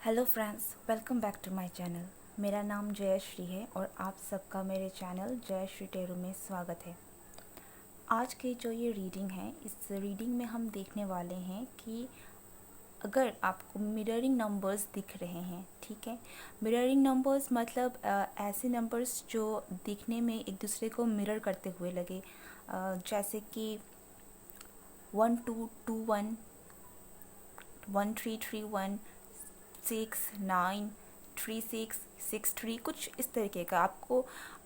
Hello friends, welcome back to my channel. मेरा नाम जयश्री है और आप सबका मेरे चैनल जयश्री टेरू में स्वागत है। आज की जो ये रीडिंग है, इस रीडिंग में हम देखने वाले हैं कि अगर आपको मिररिंग नंबर्स दिख रहे हैं, ठीक है। मिररिंग नंबर्स मतलब ऐसे नंबर्स जो दिखने में एक दूसरे को मिरर करते हुए लगे, जैसे कि 1221, 1331, 6, 9, 36, 63, कुछ इस तरीके का आपको।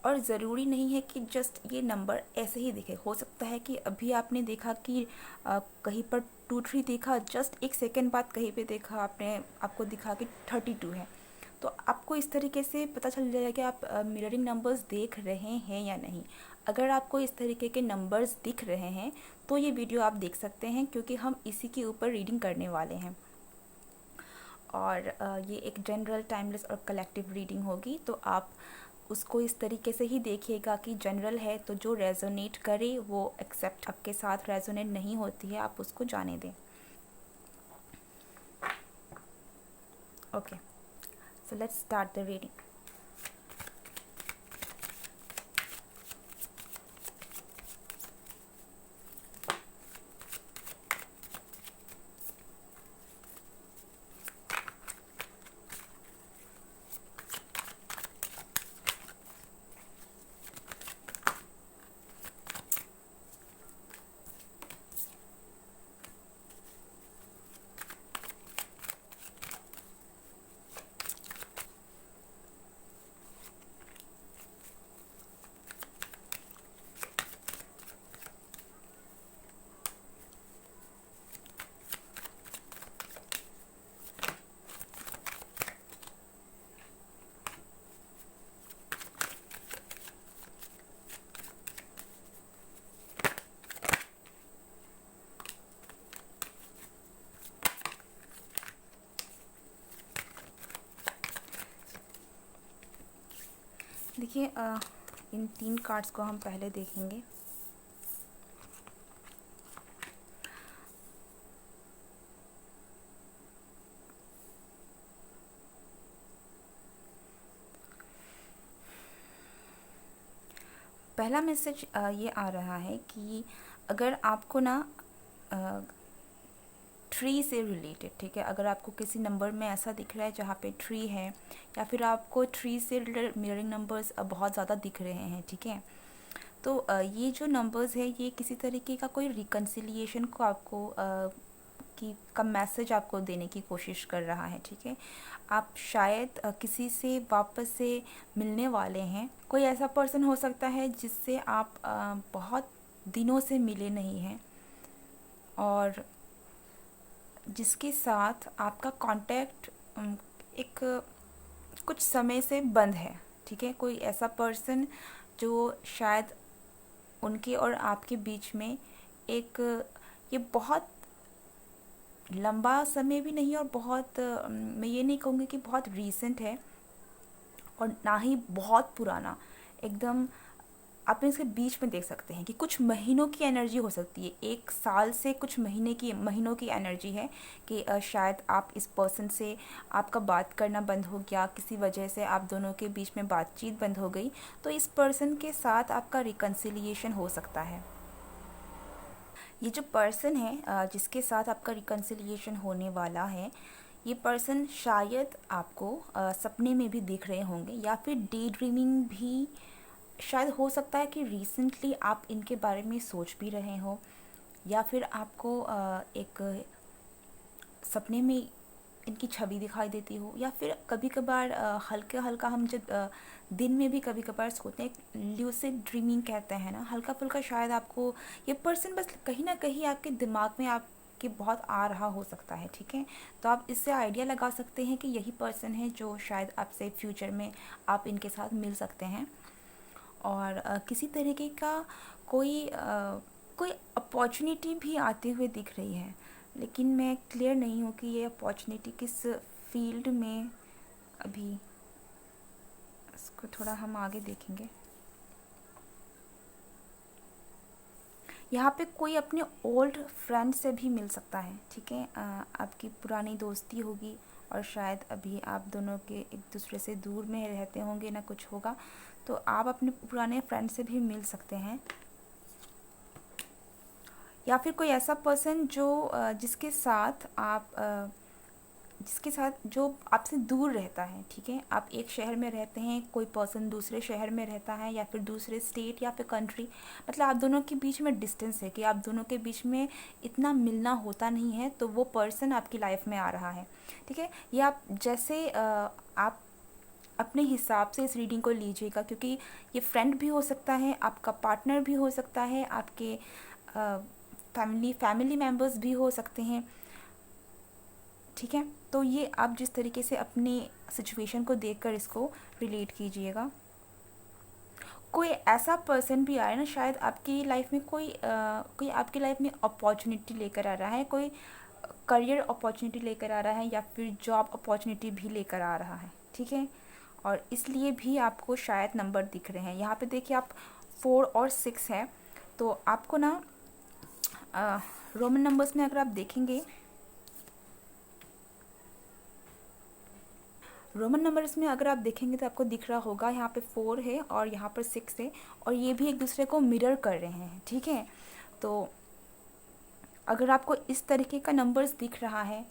और ज़रूरी नहीं है कि जस्ट ये नंबर ऐसे ही दिखे। हो सकता है कि अभी आपने देखा कि कहीं पर 23 देखा, जस्ट एक सेकेंड बाद कहीं पे देखा आपने, आपको दिखा कि 32 है। तो आपको इस तरीके से पता चल जाएगा कि आप मिररिंग नंबर्स देख रहे हैं या नहीं। अगर आपको इस तरीके के नंबर्स दिख रहे हैं तो ये वीडियो आप देख सकते हैं, क्योंकि हम इसी के ऊपर रीडिंग करने वाले हैं। और ये एक जनरल, टाइमलेस और कलेक्टिव रीडिंग होगी, तो आप उसको इस तरीके से ही देखिएगा कि जनरल है तो जो रेजोनेट करे वो एक्सेप्ट, आपके साथ रेजोनेट नहीं होती है आप उसको जाने दें। Okay, so let's start the reading. देखिए, इन 3 कार्ड्स को हम पहले देखेंगे। पहला मैसेज ये आ रहा है कि अगर आपको ना ट्री से रिलेटेड, ठीक है, अगर आपको किसी नंबर में ऐसा दिख रहा है जहाँ पे ट्री है, या फिर आपको ट्री से रिलेटेड मिररिंग नंबर्स बहुत ज़्यादा दिख रहे हैं, ठीक है, तो ये जो नंबर्स है ये किसी तरीके का कोई रिकन्सिलिएशन को आपको का मैसेज आपको देने की कोशिश कर रहा है, ठीक है। आप शायद किसी से वापस से मिलने वाले हैं। कोई ऐसा पर्सन हो सकता है जिससे आप बहुत दिनों से मिले नहीं हैं और जिसके साथ आपका कांटेक्ट एक कुछ समय से बंद है, ठीक है। कोई ऐसा पर्सन जो शायद उनके और आपके बीच में एक, ये बहुत लंबा समय भी नहीं और बहुत मैं ये नहीं कहूँगी कि बहुत रीसेंट है और ना ही बहुत पुराना, एकदम आप इसके बीच में देख सकते हैं कि कुछ महीनों की एनर्जी हो सकती है। 1 साल से कुछ महीनों की एनर्जी है कि शायद आप इस पर्सन से, आपका बात करना बंद हो गया, किसी वजह से आप दोनों के बीच में बातचीत बंद हो गई, तो इस पर्सन के साथ आपका रिकन्सिलिएशन हो सकता है। ये जो पर्सन है जिसके साथ आपका रिकन्सिलिएशन होने वाला है, ये पर्सन शायद आपको सपने में भी दिख रहे होंगे, या फिर डे ड्रीमिंग भी शायद हो सकता है कि रिसेंटली आप इनके बारे में सोच भी रहे हो, या फिर आपको एक सपने में इनकी छवि दिखाई देती हो, या फिर कभी कभार हल्का हल्का हम जब दिन में भी कभी कभार सोते हैं, ल्यूसिड ड्रीमिंग कहते हैं ना, हल्का फुल्का शायद आपको ये पर्सन बस कहीं ना कहीं आपके दिमाग में आपके बहुत आ रहा हो सकता है, ठीक है। तो आप इससे आइडिया लगा सकते हैं कि यही पर्सन है जो शायद आपसे फ्यूचर में आप इनके साथ मिल सकते हैं। और किसी तरीके का कोई अपॉर्चुनिटी भी आते हुए दिख रही है, लेकिन मैं क्लियर नहीं हूँ कि ये अपॉर्चुनिटी किस फील्ड में। अभी इसको थोड़ा हम आगे देखेंगे। यहाँ पे कोई अपने ओल्ड फ्रेंड से भी मिल सकता है, ठीक है। आपकी पुरानी दोस्ती होगी और शायद अभी आप दोनों के एक दूसरे से दूर में रहते होंगे, ना कुछ होगा, तो आप अपने पुराने फ्रेंड से भी मिल सकते हैं। या फिर कोई ऐसा पर्सन जो जिसके साथ जो आपसे दूर रहता है, ठीक है। आप एक शहर में रहते हैं, कोई पर्सन दूसरे शहर में रहता है, या फिर दूसरे स्टेट या फिर कंट्री, मतलब आप दोनों के बीच में डिस्टेंस है कि आप दोनों के बीच में इतना मिलना होता नहीं है, तो वो पर्सन आपकी लाइफ में आ रहा है, ठीक है। ये आप जैसे आप अपने हिसाब से इस रीडिंग को लीजिएगा, क्योंकि ये फ्रेंड भी हो सकता है, आपका पार्टनर भी हो सकता है, आपके फैमिली मेम्बर्स भी हो सकते हैं, ठीक है। तो ये आप जिस तरीके से अपनी सिचुएशन को देखकर इसको रिलेट कीजिएगा। कोई ऐसा पर्सन भी आए ना, शायद आपकी लाइफ में कोई आपकी लाइफ में अपॉर्चुनिटी लेकर आ रहा है, कोई करियर अपॉर्चुनिटी लेकर आ रहा है, या फिर जॉब अपॉर्चुनिटी भी लेकर आ रहा है, ठीक है। और इसलिए भी आपको शायद नंबर दिख रहे हैं। यहाँ पे देखिए आप 4 और 6 है, तो आपको ना रोमन नंबर्स में अगर आप देखेंगे, रोमन नंबर्स में अगर आप देखेंगे तो आपको दिख रहा होगा यहाँ पे 4 है और यहाँ पर 6 है, और ये भी एक दूसरे को मिरर कर रहे हैं, ठीक है। तो अगर आपको इस तरीके का नंबर्स दिख रहा है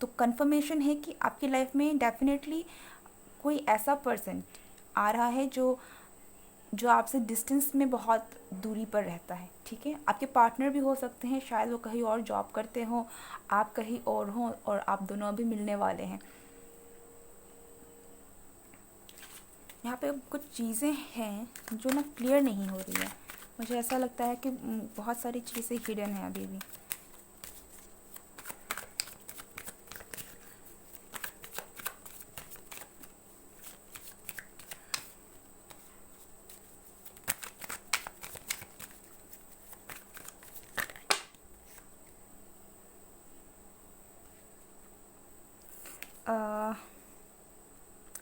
तो कंफर्मेशन है कि आपकी लाइफ में डेफिनेटली कोई ऐसा पर्सन आ रहा है जो आपसे डिस्टेंस में बहुत दूरी पर रहता है, ठीक है। आपके पार्टनर भी हो सकते हैं, शायद वो कहीं और जॉब करते हों, आप कहीं और हों, और आप दोनों अभी मिलने वाले हैं। यहाँ पे कुछ चीज़ें हैं जो ना क्लियर नहीं हो रही है, मुझे ऐसा लगता है कि बहुत सारी चीज़ें हिडन हैं अभी भी।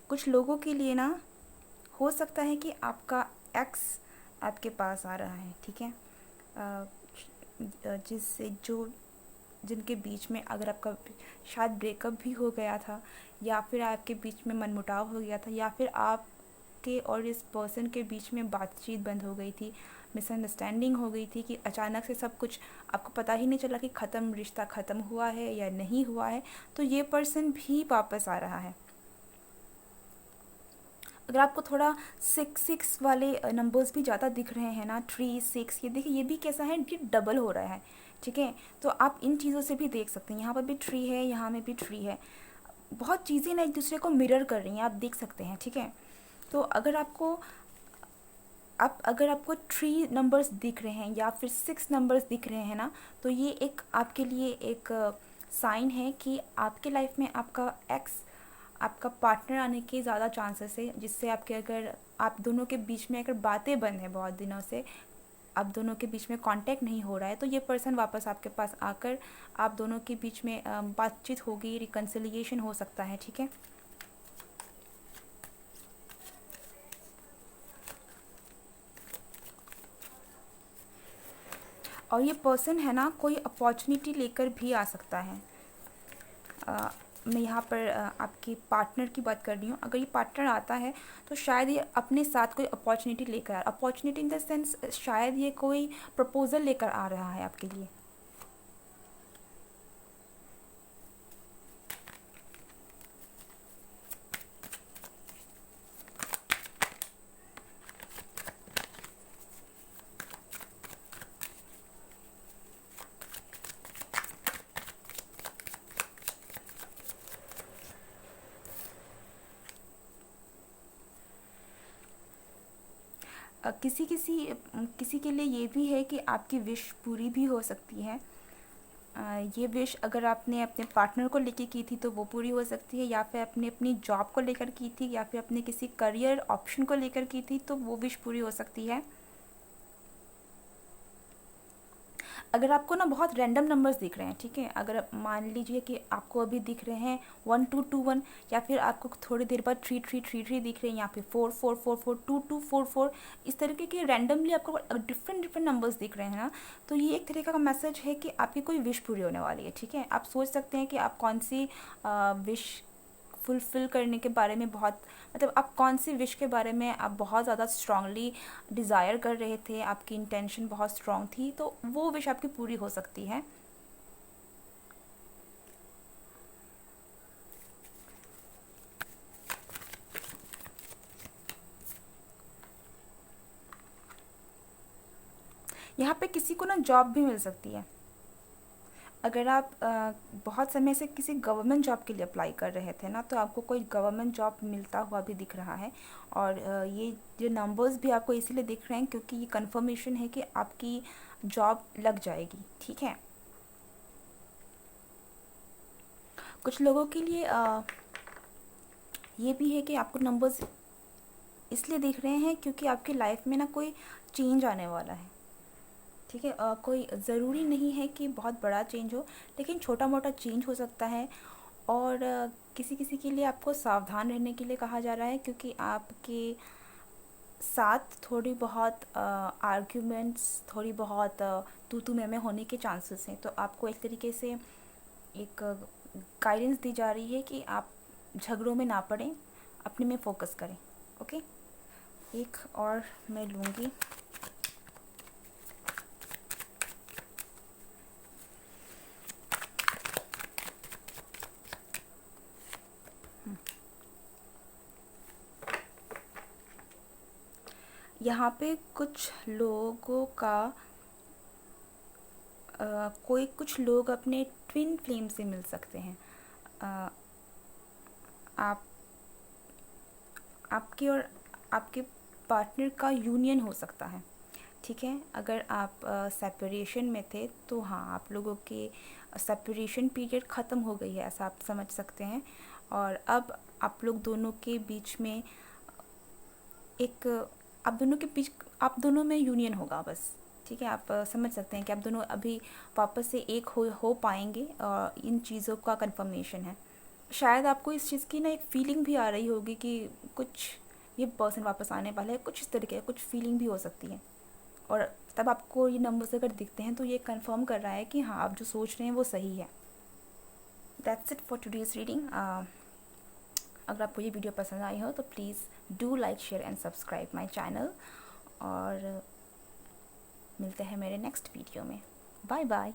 कुछ लोगों के लिए ना हो सकता है कि आपका एक्स आपके पास आ रहा है, ठीक है। जिससे जिनके बीच में अगर आपका शायद ब्रेकअप भी हो गया था, या फिर आपके बीच में मनमुटाव हो गया था, या फिर आपके और इस पर्सन के बीच में बातचीत बंद हो गई थी, मिसअंडरस्टैंडिंग हो गई थी, कि अचानक से सब कुछ आपको पता ही नहीं चला कि रिश्ता ख़त्म हुआ है या नहीं हुआ है, तो ये पर्सन भी वापस आ रहा है। अगर आपको थोड़ा 6 वाले नंबर्स भी ज़्यादा दिख रहे हैं ना, 3 6, ये देखिए, ये भी कैसा है, ये डबल हो रहा है, ठीक है। तो आप इन चीज़ों से भी देख सकते हैं, यहाँ पर भी 3 है, यहाँ में भी 3 है, बहुत चीज़ें ना एक दूसरे को मिरर कर रही हैं, आप देख सकते हैं, ठीक है। तो अगर आपको 3 नंबर्स दिख रहे हैं या फिर 6 नंबर्स दिख रहे हैं ना, तो ये एक आपके लिए एक साइन है कि आपके लाइफ में आपका पार्टनर आने के ज़्यादा चांसेस है, जिससे अगर आप दोनों के बीच में अगर बातें बंद हैं बहुत दिनों से, आप दोनों के बीच में कांटेक्ट नहीं हो रहा है, तो ये पर्सन वापस आपके पास आकर आप दोनों के बीच में बातचीत होगी, रिकन्सिलिएशन हो सकता है, ठीक है। और ये पर्सन है ना, कोई अपॉर्चुनिटी लेकर भी आ सकता है। मैं यहाँ पर आपके पार्टनर की बात कर रही हूँ। अगर ये पार्टनर आता है तो शायद ये अपने साथ कोई अपॉर्चुनिटी लेकर अपॉर्चुनिटी इन द सेंस, शायद ये कोई प्रपोज़ल लेकर आ रहा है आपके लिए। किसी के लिए ये भी है कि आपकी विश पूरी भी हो सकती है। ये विश अगर आपने अपने पार्टनर को लेके की थी तो वो पूरी हो सकती है, या फिर आपने अपनी जॉब को लेकर की थी, या फिर अपने किसी करियर ऑप्शन को लेकर की थी, तो वो विश पूरी हो सकती है। अगर आपको ना बहुत रैंडम नंबर्स दिख रहे हैं, ठीक है, अगर मान लीजिए कि आपको अभी दिख रहे हैं 1221, या फिर आपको थोड़ी देर बाद 3333 दिख रहे हैं, या फिर 4444 2244, इस तरीके के रैंडमली आपको डिफरेंट डिफरेंट नंबर्स दिख रहे हैं ना, तो ये एक तरीके का मैसेज है कि आपकी कोई विश पूरी होने वाली है। ठीक है, आप सोच सकते हैं कि आप कौन सी विश फुलफ़िल करने के बारे में बहुत, मतलब आप कौन सी विश के बारे में आप बहुत ज़्यादा स्ट्रांगली डिज़ायर कर रहे थे, आपकी इंटेंशन बहुत स्ट्रांग थी, तो वो विश आपकी पूरी हो सकती है। यहाँ पे किसी को ना जॉब भी मिल सकती है। अगर आप बहुत समय से किसी गवर्नमेंट जॉब के लिए अप्लाई कर रहे थे ना, तो आपको कोई गवर्नमेंट जॉब मिलता हुआ भी दिख रहा है। और ये जो नंबर्स भी आपको इसीलिए दिख रहे हैं क्योंकि ये कंफर्मेशन है कि आपकी जॉब लग जाएगी। ठीक है, कुछ लोगों के लिए ये भी है कि आपको नंबर्स इसलिए दिख रहे हैं क्योंकि आपकी लाइफ में ना कोई चेंज आने वाला है। ठीक है, कोई ज़रूरी नहीं है कि बहुत बड़ा चेंज हो, लेकिन छोटा मोटा चेंज हो सकता है। और किसी किसी के लिए आपको सावधान रहने के लिए कहा जा रहा है क्योंकि आपके साथ थोड़ी बहुत आर्ग्यूमेंट्स, थोड़ी बहुत तू तू मैं होने के चांसेस हैं। तो आपको एक तरीके से एक गाइडेंस दी जा रही है कि आप झगड़ों में ना पड़ें, अपने में फोकस करें। ओके, एक और मैं लूँगी। यहाँ पे कुछ लोगों का कुछ लोग अपने ट्विन फ्लेम से मिल सकते हैं। अ, आप आपके और आपके पार्टनर का यूनियन हो सकता है। ठीक है, अगर आप सेपरेशन में थे तो हाँ, आप लोगों के सेपरेशन पीरियड ख़त्म हो गई है, ऐसा आप समझ सकते हैं। और अब आप लोग दोनों के बीच में एक आप दोनों में यूनियन होगा बस। ठीक है, आप समझ सकते हैं कि आप दोनों अभी वापस से एक हो पाएंगे, और इन चीज़ों का कंफर्मेशन है। शायद आपको इस चीज़ की ना एक फीलिंग भी आ रही होगी कि कुछ ये पर्सन वापस आने वाला है, कुछ इस तरीके कुछ फीलिंग भी हो सकती है। और तब आपको ये नंबर्स अगर दिखते हैं तो ये कंफर्म कर रहा है कि हाँ, आप जो सोच रहे हैं वो सही है। That's it for today's reading. अगर आपको ये वीडियो पसंद आई हो तो please do like, share and subscribe my channel. और मिलते हैं मेरे नेक्स्ट वीडियो में। Bye bye.